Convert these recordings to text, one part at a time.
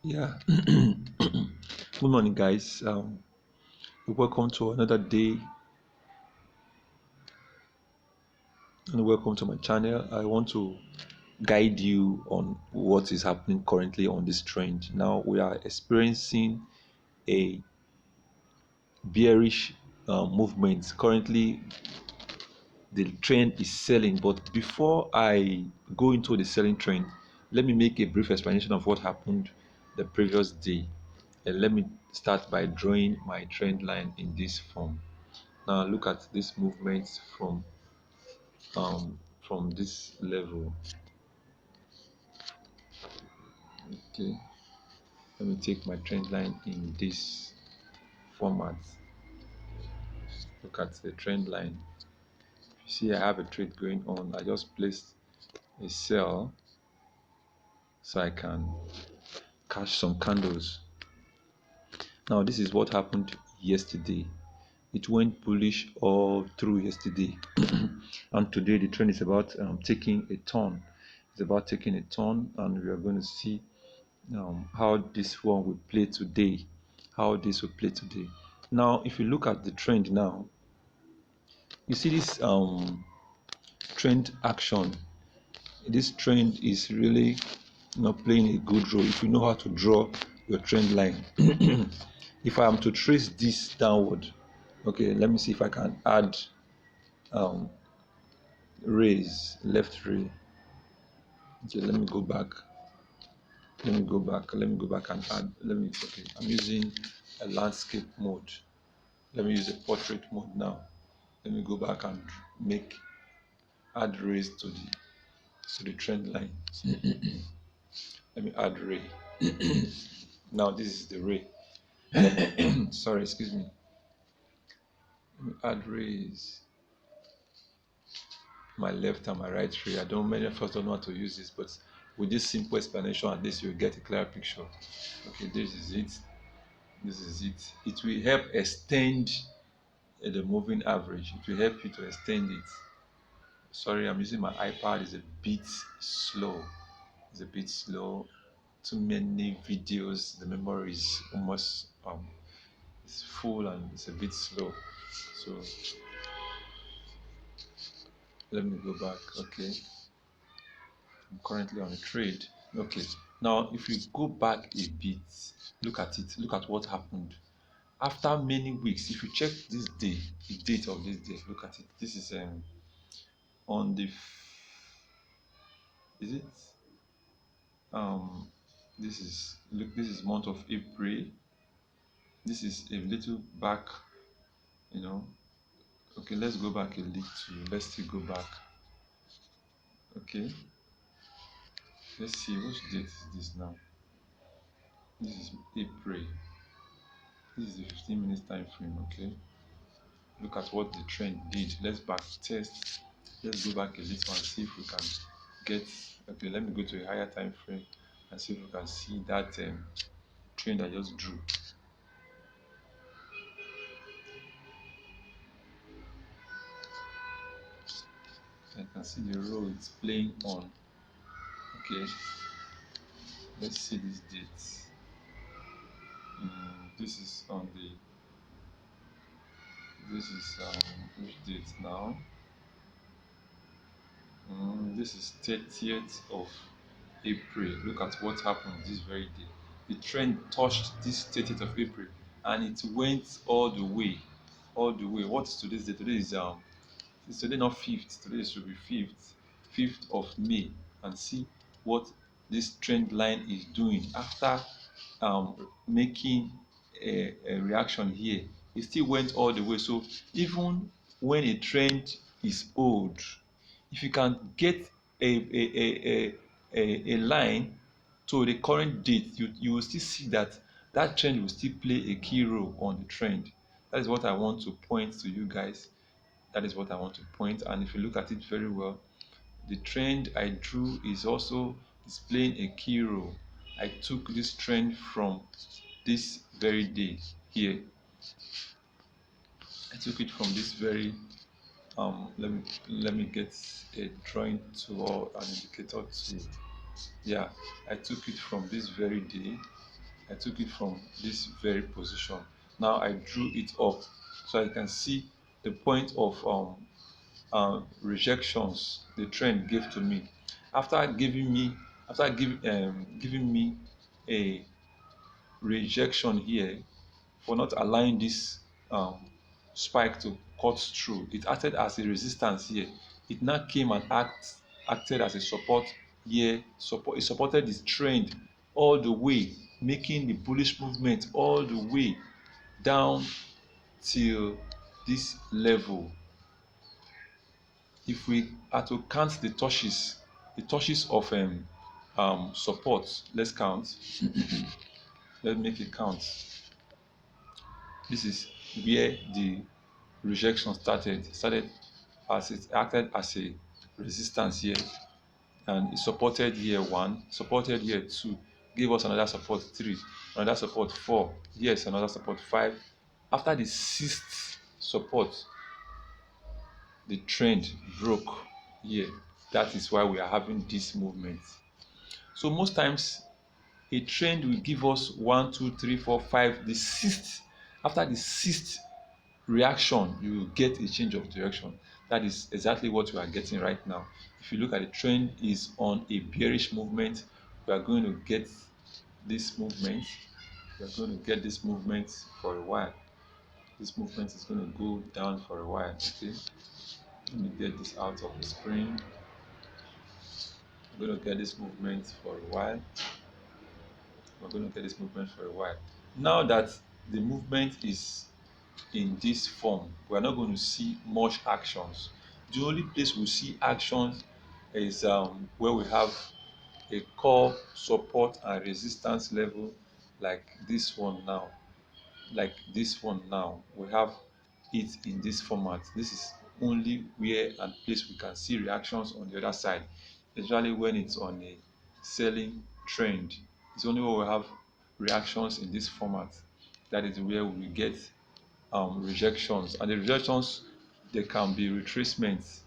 Yeah. Good morning, guys. Welcome to another day and welcome to my channel. I want to guide you on what is happening currently on this trend. Now, we are experiencing a bearish movement. Currently, the trend is selling, but before I go into the selling trend, let me make a brief explanation of what happened the previous day. And let me start by drawing my trend line in this form. Now look at this movement from this level. Okay, let me take my trend line in this format. Look at the trend line. You see I have a trade going on. I just placed a sell so I can catch some candles. Now this is what happened yesterday. It went bullish all through yesterday, and today the trend is about taking a turn. It's about taking a turn, and we are going to see how this one will play today. How this will play today. Now, if you look at the trend now, you see this trend action. This trend is really playing a good role if you know how to draw your trend line. If I am to trace this downward, okay, let me see if I can add um, raise, left ray. Okay, let me go back. Let me go back and add. Okay, I'm using a landscape mode. Let me use a portrait mode now. Let me go back and make add rays to the trend line. Let me add ray. Now this is the ray. Sorry, excuse me. Let me add rays. My left and my right ray. I don't Many of us don't know how to use this, but with this simple explanation, at least you'll get a clear picture. Okay, this is it. This is it. It will help extend the moving average. It will help you to extend it. Sorry, I'm using my iPad. It's a bit slow. It's a bit slow. Too many videos. The memory is almost it's full and it's a bit slow. So let me go back. Okay, I'm currently on a trade. Okay, now if you go back a bit, look at it. Look at what happened after many weeks. If you check this day, the date of this day, look at it. This is on the is it this is look, this is month of April. This is a little back, you know. Okay, let's go back a little. Let's still go back. Okay, let's see which date is this now. This is April. This is the 15 minutes time frame. Okay, look at what the trend did. Let's back test. Let's go back a little and see if we can get. Okay, let me go to a higher time frame and see if we can see that trend I just drew. I can see the role it's playing on. Okay, let's see this date. This is on the. This is which date now? This is 30th of April. Look at what happened this very day. The trend touched this 30th of April, and it went all the way, all the way. What is today's date? Today is it's today not fifth. Today should be fifth of May, and see what this trend line is doing after making a reaction here. It still went all the way. So even when a trend is old, if you can get a line to the current date, you will still see that that trend will still play a key role on the trend. That is what I want to point to you guys. That is what I want to point. And if you look at it very well, the trend I drew is also displaying a key role. I took this trend from this very day here. I took it from this very let me get a drawing tool or an indicator to. Yeah, I took it from this very day. I took it from this very position. Now I drew it up, so I can see the point of rejections the trend gave to me. After giving me a rejection here for not allowing this um, spike to cut through, it acted as a resistance here. It now came and acted as a support here. It supported this trend all the way, making the bullish movement all the way down till this level. If we are to count the touches of support, let's count. Let's make it count. This is where the rejection started. It started as it acted as a resistance here, and it supported here one, supported here two, gave us another support three, another support four. Yes, another support five. After the sixth support, the trend broke here. That is why we are having this movement. So most times a trend will give us one, two, three, four, five. The sixth, after the sixth reaction, you will get a change of direction. That is exactly what we are getting right now. If you look at the trend is on a bearish movement, we are going to get this movement. We are going to get this movement for a while. This movement is going to go down for a while. Okay, let me get this out of the screen. We're going to get this movement for a while. We're going to get this movement for a while. Now that the movement is in this form, we are not going to see much actions. The only place we see actions is where we have a core support and resistance level like this one now. Like this one now, we have it in this format. This is only where and place we can see reactions on the other side, especially when it's on a selling trend. It's only where we have reactions in this format. That is where we get rejections, and the rejections, they can be retracements.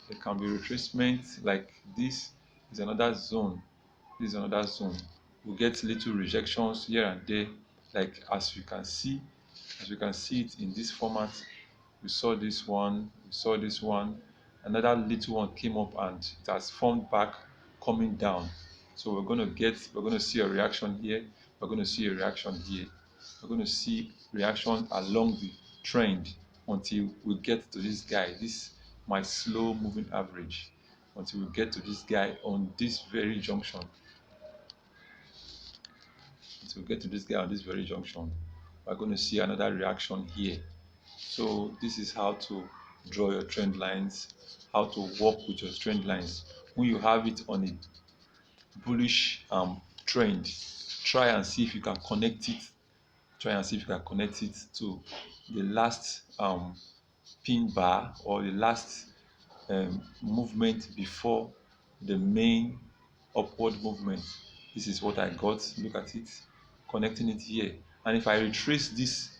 They can be retracements like this is another zone. This is another zone. We get little rejections here and there, like as we can see it in this format. We saw this one, we saw this one, another little one came up and it has formed back, coming down. So we're going to see a reaction here, we're going to see a reaction here, we're going to see reaction along the trend until we get to this guy, this my slow moving average, until we get to this guy on this very junction. Until we get to this guy on this very junction, we're going to see another reaction here. So this is how to draw your trend lines, how to work with your trend lines. When you have it on a bullish trend, try and see if you can connect it. Try and see if you can connect it to the last pin bar or the last movement before the main upward movement. This is what I got. Look at it, connecting it here. And if I retrace this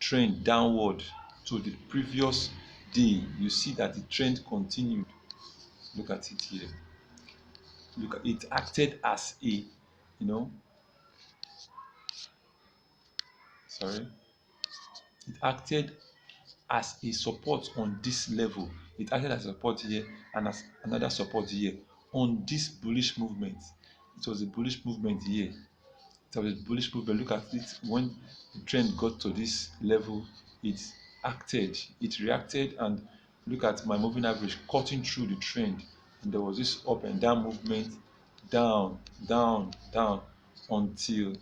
trend downward to the previous day, you see that the trend continued. Look at it here. Look at it, acted as a, sorry, it acted as a support on this level. It acted as a support here and as another support here on this bullish movement. It was a bullish movement here. It was a bullish movement. Look at it. When the trend got to this level, it acted, it reacted, and look at my moving average cutting through the trend. And there was this up and down movement, down, down, down, until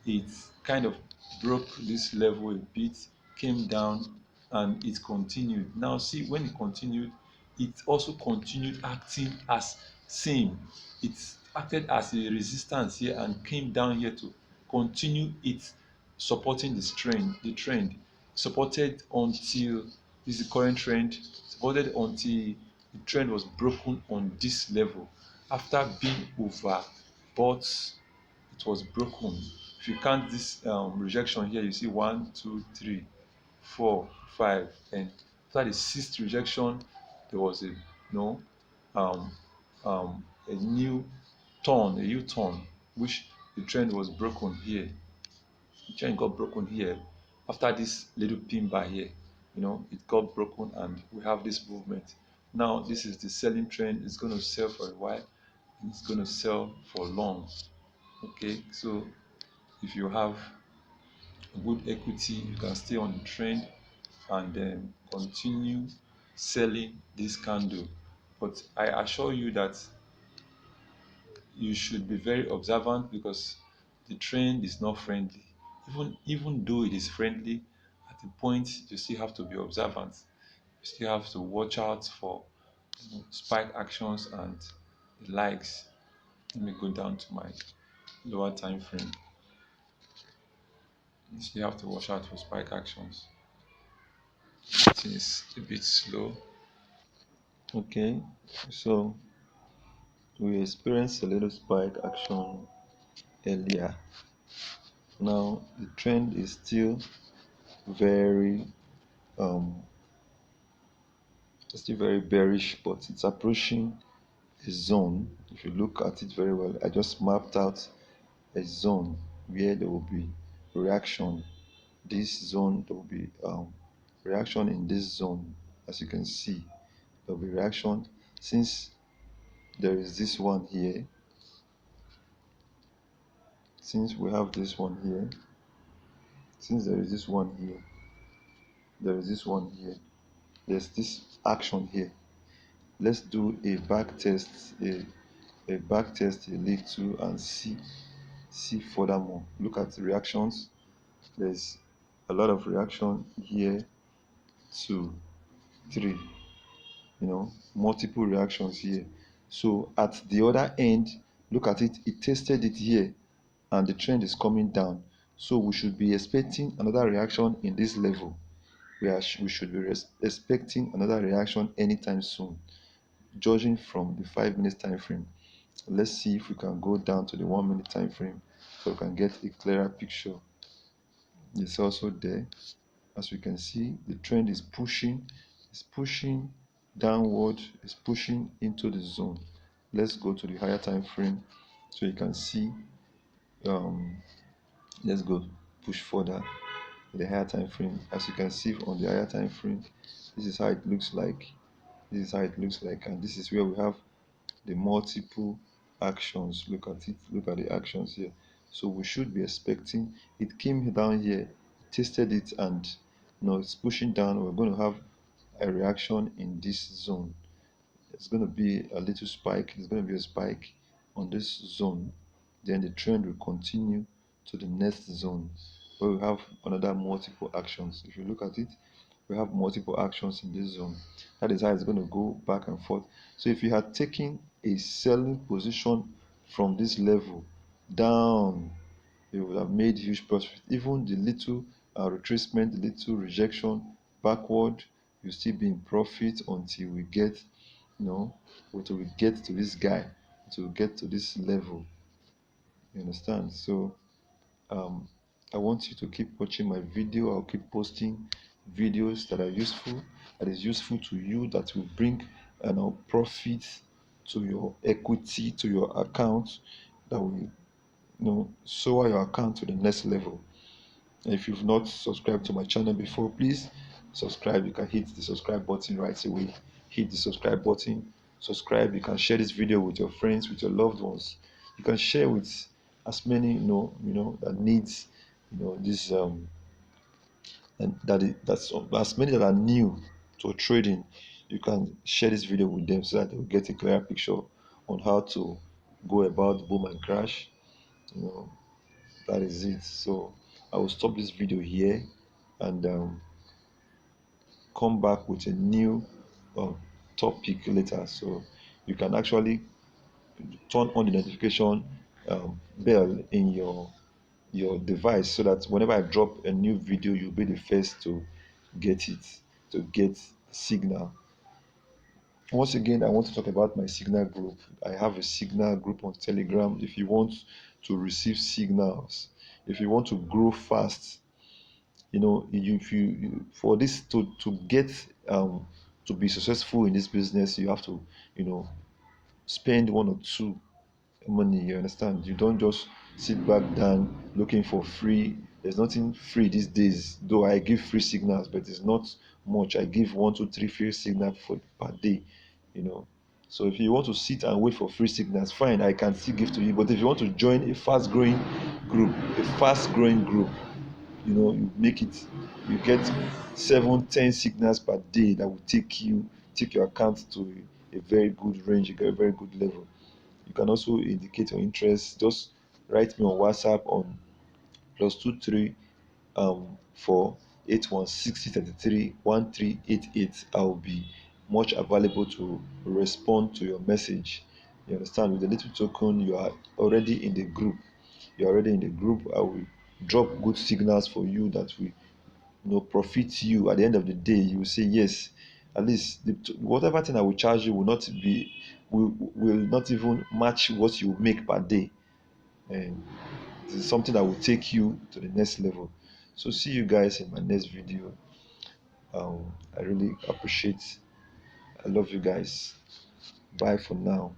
it kind of broke this level a bit, came down, and it continued. Now see, when it continued, it also continued acting as same. It acted as a resistance here and came down here to continue it supporting this trend. The trend supported until this is the current trend, supported until the trend was broken on this level. After being overbought, it was broken. If you count this rejection here, you see 1, 2, 3, 4, 5, and after the sixth rejection, there was a no um, a new turn, a U-turn, which the trend was broken here. The trend got broken here after this little pin bar here. It got broken and we have this movement. Now this is the selling trend. It's going to sell for a while and it's going to sell for long. Okay, so if you have good equity, you can stay on the trend and then continue selling this candle. But I assure you that you should be very observant because the trend is not friendly. Even though it is friendly, at the point you still have to be observant. You still have to watch out for spike actions and the likes. Let me go down to my lower time frame. You still have to watch out for spike actions. It is a bit slow. Okay, so we experienced a little spike action earlier. Now the trend is very um still very bearish, but it's approaching a zone. If you look at it very well, I just mapped out a zone where there will be reaction. This zone, there will be reaction in this zone. As you can see, there will be reaction since there is this one here. Since we have this one here, since there is this one here, there is this one here, there's this action here. Let's do a back test, a back test a little and see furthermore. Look at the reactions. There's a lot of reaction here, 2 3, multiple reactions here. So at the other end, look at it, it tested it here and the trend is coming down. So we should be expecting another reaction in this level. We should be expecting another reaction anytime soon, judging from the 5 minutes time frame. Let's see if we can go down to the 1 minute time frame so we can get a clearer picture. It's also there. As we can see, the trend is pushing downward, is pushing into the zone. Let's go to the higher time frame so you can see. Let's go push further the higher time frame. As you can see on the higher time frame, this is how it looks like. This is how it looks like, and this is where we have the multiple actions. Look at it, look at the actions here. So we should be expecting, it came down here, tested it, and it's pushing down. We're going to have a reaction in this zone. It's going to be a little spike. It's going to be a spike on this zone. Then the trend will continue to the next zone where we have another multiple actions. If you look at it, we have multiple actions in this zone. That is how it's going to go back and forth. So if you had taken a selling position from this level down, you would have made huge profit. Even the little retracement, the little rejection backward, you still be in profit until we get, until we get to this guy, until we get to this level. You understand? So um, I want you to keep watching my video. I'll keep posting videos that are useful, that is useful to you, that will bring profit to your equity, to your account, that will soar your account to the next level. And if you've not subscribed to my channel before, please subscribe. You can hit the subscribe button right away. Hit the subscribe button, subscribe. You can share this video with your friends, with your loved ones. You can share with as many that needs this and that's as many that are new to trading. You can share this video with them so that they will get a clearer picture on how to go about boom and crash. That is it. So I will stop this video here and come back with a new uh, topic later. So you can actually turn on the notification bell in your device so that whenever I drop a new video, you'll be the first to get it, to get signal. Once again, I want to talk about my signal group. I have a signal group on Telegram. If you want to receive signals, if you want to grow fast, if for this to get to be successful in this business, you have to spend one or two money. You understand? You don't just sit back down looking for free There's nothing free these days, though I give free signals, but it's not much. I give one, two, three free signals for per day, you know. So if you want to sit and wait for free signals, fine, I can still give to you. But if you want to join a fast growing group, you make it, you get 7, 10 signals per day that will take your account to a very good range, a very good level. You can also indicate your interest. Just write me on WhatsApp on +23 for 8160331388. I'll be much available to respond to your message. You understand? With a little token, you are already in the group. You're already in the group. I will drop good signals for you that will profit you. At the end of the day, you will say yes. At least whatever thing I will charge you will not even match what you make per day. And this is something that will take you to the next level. So see you guys in my next video. I really appreciate. I love you guys. Bye for now.